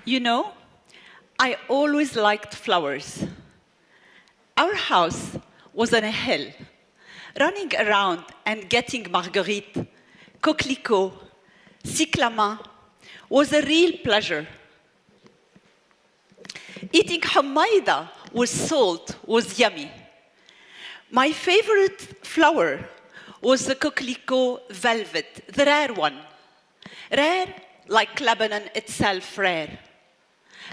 You know, I always liked flowers. Our house was on a hill. Running around and getting marguerite, coquelicot, cyclamen was a real pleasure. Eating humaida with salt was yummy. My favorite flower was the coquelicot velvet, the rare one. Rare like Lebanon itself rare.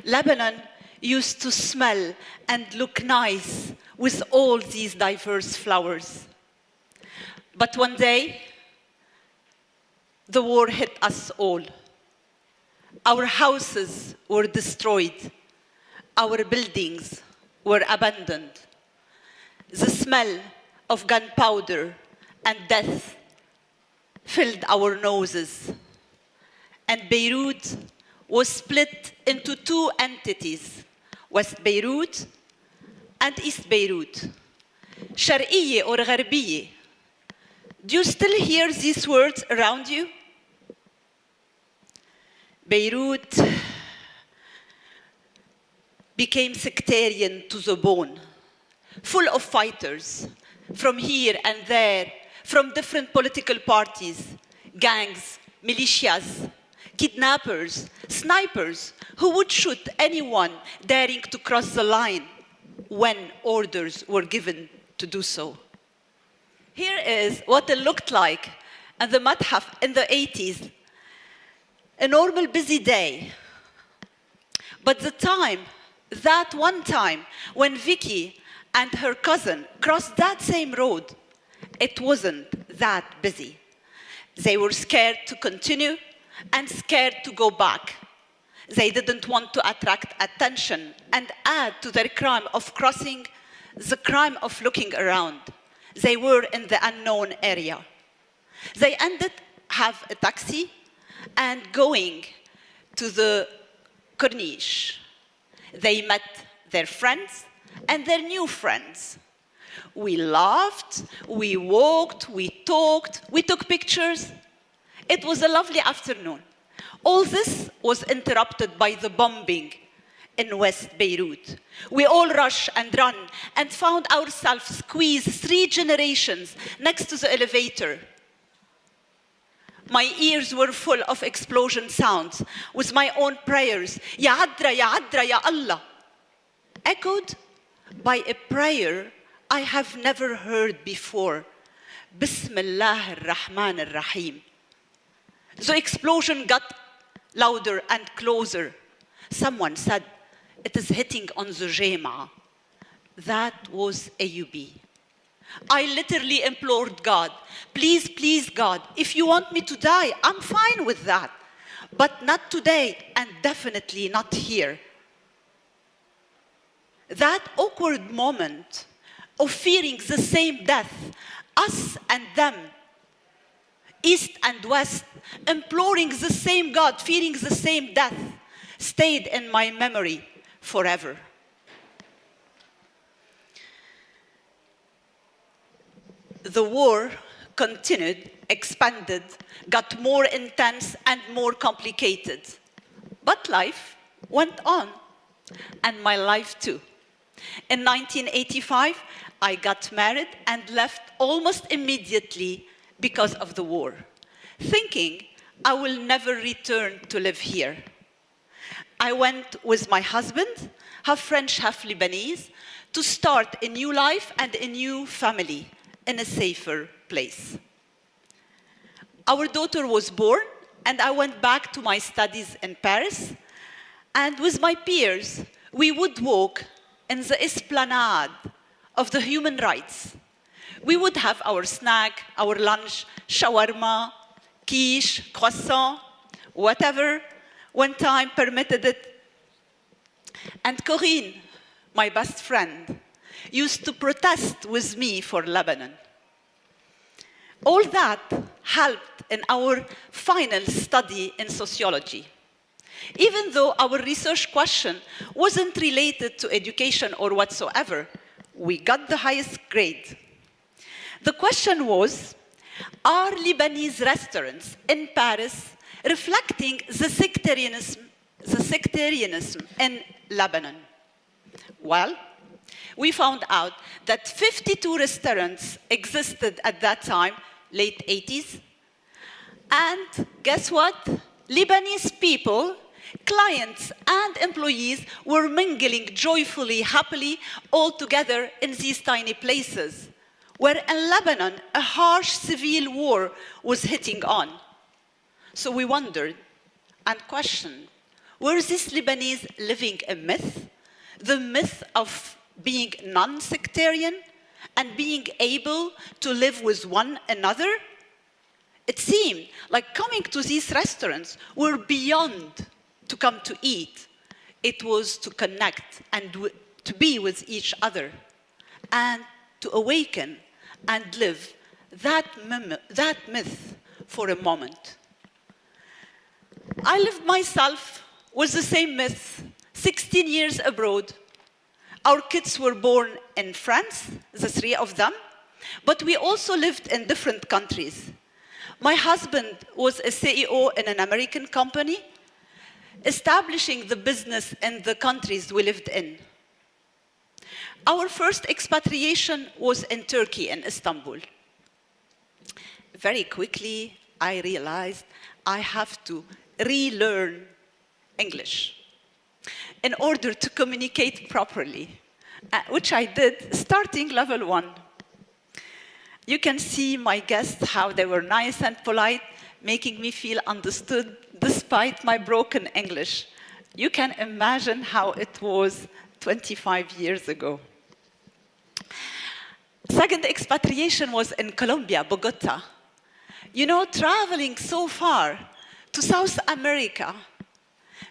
Lebanon used to smell and look nice with all these diverse flowers. But one day, the war hit us all. Our houses were destroyed. Our buildings were abandoned. The smell of gunpowder and death filled our noses. And Beirut was split into two entities, West Beirut and East Beirut. شرقية or غربية. Do you still hear these words around you? Beirut became sectarian to the bone, full of fighters from here and there, from different political parties, gangs, militias, kidnappers, snipers who would shoot anyone daring to cross the line when orders were given to do so. Here is what it looked like at the Madhaf in the 80s. A normal busy day. But that one time, when Vicky and her cousin crossed that same road, it wasn't that busy. They were scared to continue and scared to go back. They didn't want to attract attention and add to their crime of crossing the crime of looking around. They were in the unknown area. They have a taxi and going to the Corniche. They met their friends and their new friends. We laughed, we walked, we talked, we took pictures. It was a lovely afternoon. All this was interrupted by the bombing in West Beirut. We all rushed and ran and found ourselves squeezed 3 generations next to the elevator. My ears were full of explosion sounds with my own prayers, Ya Adra, Ya Adra, Ya Allah, echoed by a prayer I have never heard before, Bismillah ar-Rahman ar-Rahim. The explosion got louder and closer. Someone said, it is hitting on the Jema. That was AUB. I literally implored God, please, please, God, if you want me to die, I'm fine with that. But not today, and definitely not here. That awkward moment of fearing the same death, us and them, East and West, imploring the same God, fearing the same death, stayed in my memory forever. The war continued, expanded, got more intense and more complicated. But life went on, and my life too. In 1985, I got married and left almost immediately because of the war, thinking I will never return to live here. I went with my husband, half French, half Lebanese, to start a new life and a new family in a safer place. Our daughter was born, and I went back to my studies in Paris, and with my peers, we would walk in the esplanade of the human rights. We would have our snack, our lunch, shawarma, quiche, croissant, whatever, when time permitted it. And Corinne, my best friend, used to protest with me for Lebanon. All that helped in our final study in sociology. Even though our research question wasn't related to education or whatsoever, we got the highest grade. The question was, are Lebanese restaurants in Paris reflecting the the sectarianism in Lebanon? Well, we found out that 52 restaurants existed at that time, late 80s. And guess what? Lebanese people, clients and employees were mingling joyfully, happily, all together in these tiny places, where in Lebanon, a harsh civil war was hitting on. So we wondered and questioned, were these Lebanese living a myth? The myth of being non-sectarian and being able to live with one another? It seemed like coming to these restaurants were beyond to come to eat. It was to connect and to be with each other and to awaken and live that myth for a moment. I lived myself with the same myth, 16 years abroad. Our kids were born in France, the three of them, but we also lived in different countries. My husband was a CEO in an American company, establishing the business in the countries we lived in. Our first expatriation was in Turkey, in Istanbul. Very quickly, I realized I have to relearn English in order to communicate properly, which I did starting level 1. You can see my guests, how they were nice and polite, making me feel understood despite my broken English. You can imagine how it was 25 years ago. Second expatriation was in Colombia, Bogota. You know, traveling so far to South America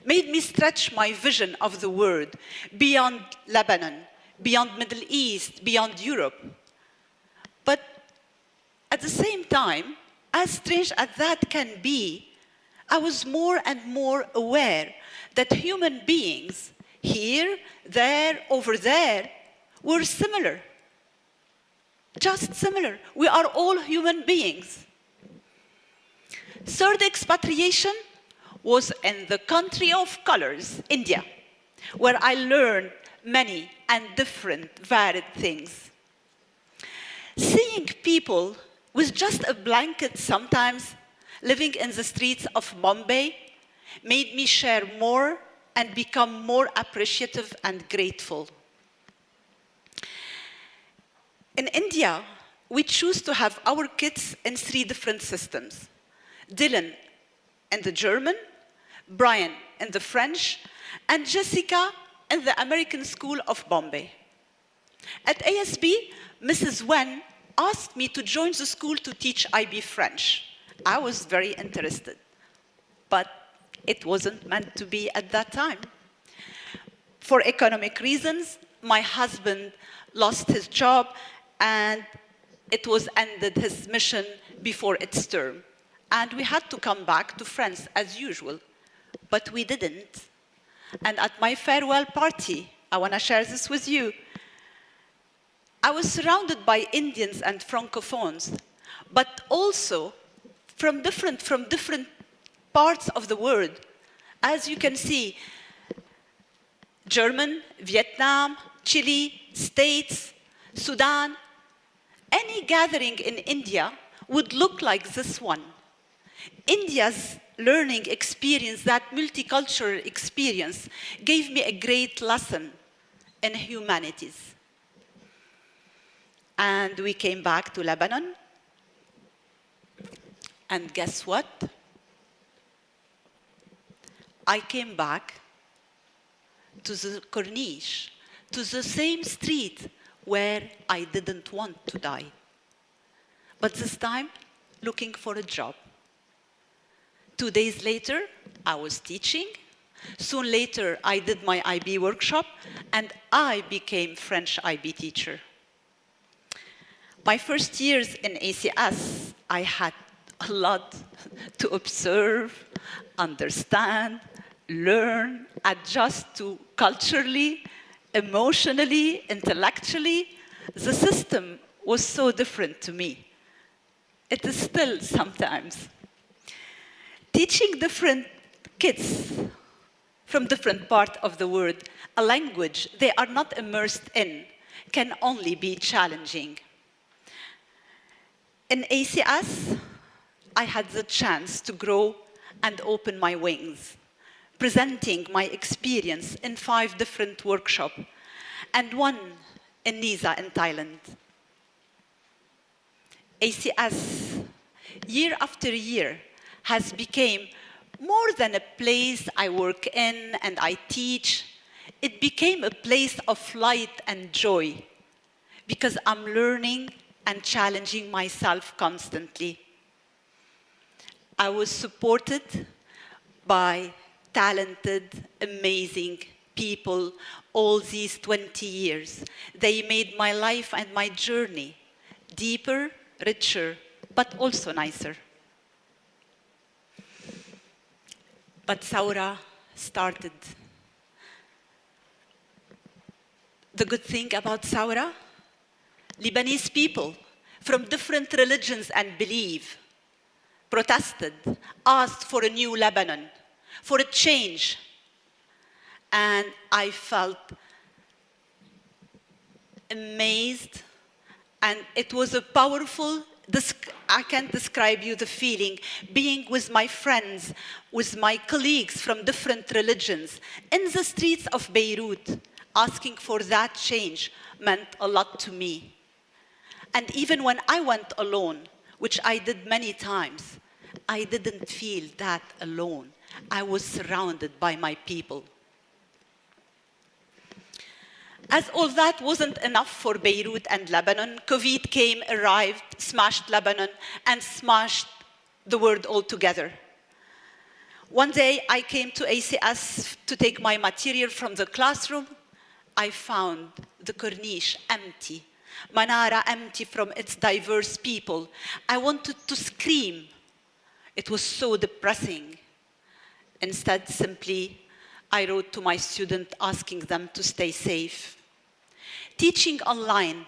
made me stretch my vision of the world beyond Lebanon, beyond Middle East, beyond Europe. But at the same time, as strange as that can be, I was more and more aware that human beings here, there, over there, were similar. Just similar. We are all human beings. Third expatriation was in the country of colors, India, where I learned many and different, varied things. Seeing people with just a blanket sometimes living in the streets of Bombay made me share more and become more appreciative and grateful. In India, we choose to have our kids in 3 different systems. Dylan in the German, Brian in the French, and Jessica in the American School of Bombay. At ASB, Mrs. Wen asked me to join the school to teach IB French. I was very interested, but it wasn't meant to be at that time. For economic reasons, my husband lost his job, and it was ended his mission before its term. And we had to come back to France as usual, but we didn't. And at my farewell party, I want to share this with you, I was surrounded by Indians and Francophones, but also from different parts of the world. As you can see, German, Vietnam, Chile, States, Sudan. Any gathering in India would look like this one. India's learning experience, that multicultural experience, gave me a great lesson in humanities. And we came back to Lebanon. And guess what? I came back to the Corniche, to the same street where I didn't want to die. But this time, looking for a job. 2 days later, I was teaching. Soon later, I did my IB workshop, and I became French IB teacher. My first years in ACS, I had a lot to observe, understand, learn, adjust to culturally, emotionally, intellectually. The system was so different to me. It is still sometimes. Teaching different kids from different parts of the world, a language they are not immersed in, can only be challenging. In ACS, I had the chance to grow and open my wings, presenting my experience in 5 different workshops and 1 in Nisa in Thailand. ACS, year after year, has become more than a place I work in and I teach. It became a place of light and joy because I'm learning and challenging myself constantly. I was supported by talented, amazing people all these 20 years. They made my life and my journey deeper, richer, but also nicer. But Saura started. The good thing about Saura, Lebanese people from different religions and beliefs protested, asked for a new Lebanon, for a change. And I felt amazed, and it was a powerful, I can't describe you the feeling, being with my friends, with my colleagues from different religions, in the streets of Beirut, asking for that change meant a lot to me. And even when I went alone, which I did many times, I didn't feel that alone. I was surrounded by my people. As all that wasn't enough for Beirut and Lebanon, COVID came, arrived, smashed Lebanon, and smashed the world altogether. One day, I came to ACS to take my material from the classroom. I found the Corniche empty, Manara empty from its diverse people. I wanted to scream. It was so depressing. Instead, simply, I wrote to my students asking them to stay safe. Teaching online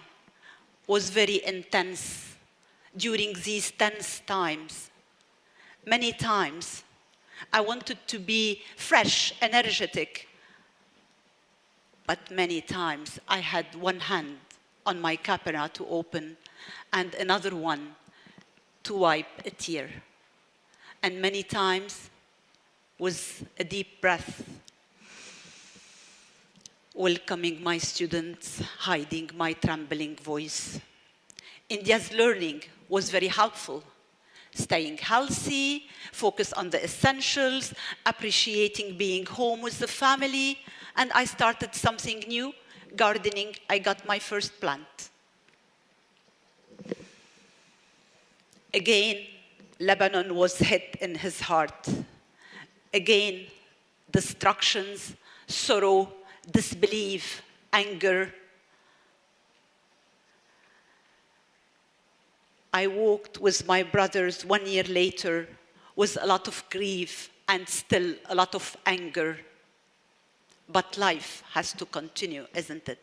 was very intense during these tense times. Many times, I wanted to be fresh, energetic, but many times I had one hand on my camera to open and another one to wipe a tear. And many times was a deep breath, welcoming my students, hiding my trembling voice. India's learning was very helpful. Staying healthy, focus on the essentials, appreciating being home with the family, and I started something new, gardening. I got my first plant. Again, Lebanon was hit in his heart. Again, destructions, sorrow, disbelief, anger. I walked with my brothers 1 year later with a lot of grief and still a lot of anger. But life has to continue, isn't it?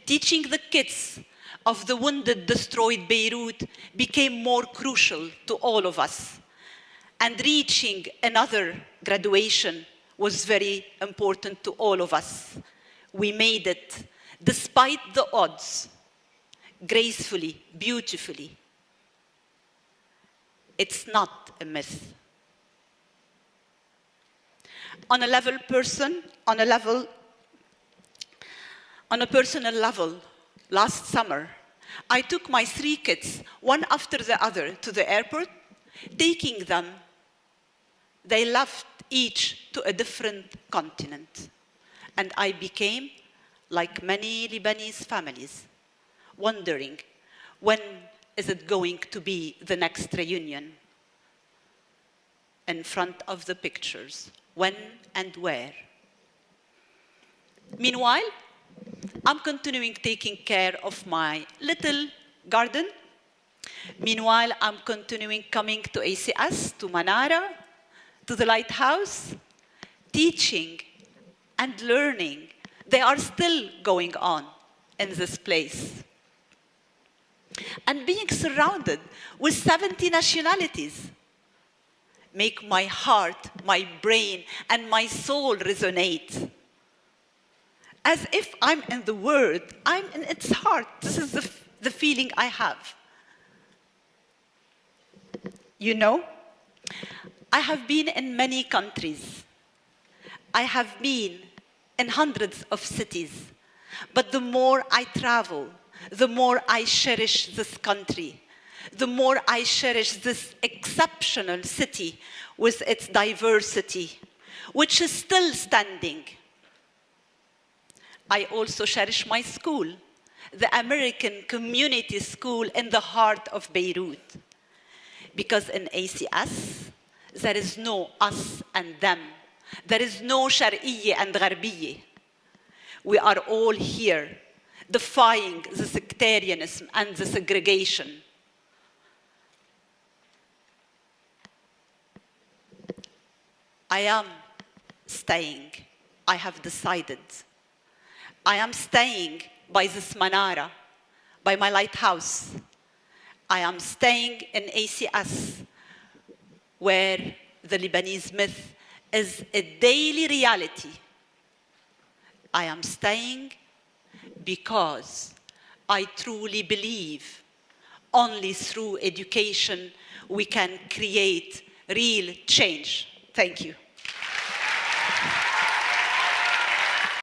Teaching the kids of the wounded, destroyed Beirut became more crucial to all of us. And reaching another graduation was very important to all of us. We made it, despite the odds, gracefully, beautifully. It's not a myth. On a personal level, last summer, I took my 3 kids, one after the other, to the airport. Taking them, they left each to a different continent. And I became, like many Lebanese families, wondering, when is it going to be the next reunion? In front of the pictures, when and where? Meanwhile, I'm continuing taking care of my little garden. Meanwhile, I'm continuing coming to ACS, to Manara, to the Lighthouse, teaching and learning. They are still going on in this place. And being surrounded with 70 nationalities, make my heart, my brain, and my soul resonate. As if I'm in the word, I'm in its heart. This is the feeling I have. You know, I have been in many countries. I have been in hundreds of cities. But the more I travel, the more I cherish this country, the more I cherish this exceptional city with its diversity, which is still standing. I also cherish my school, the American Community School in the heart of Beirut. Because in ACS, there is no us and them. There is no Sharqiyya and Gharbiyya. We are all here, defying the sectarianism and the segregation. I am staying. I have decided. I am staying by this manara, by my lighthouse. I am staying in ACS, where the Lebanese myth is a daily reality. I am staying because I truly believe only through education we can create real change. Thank you.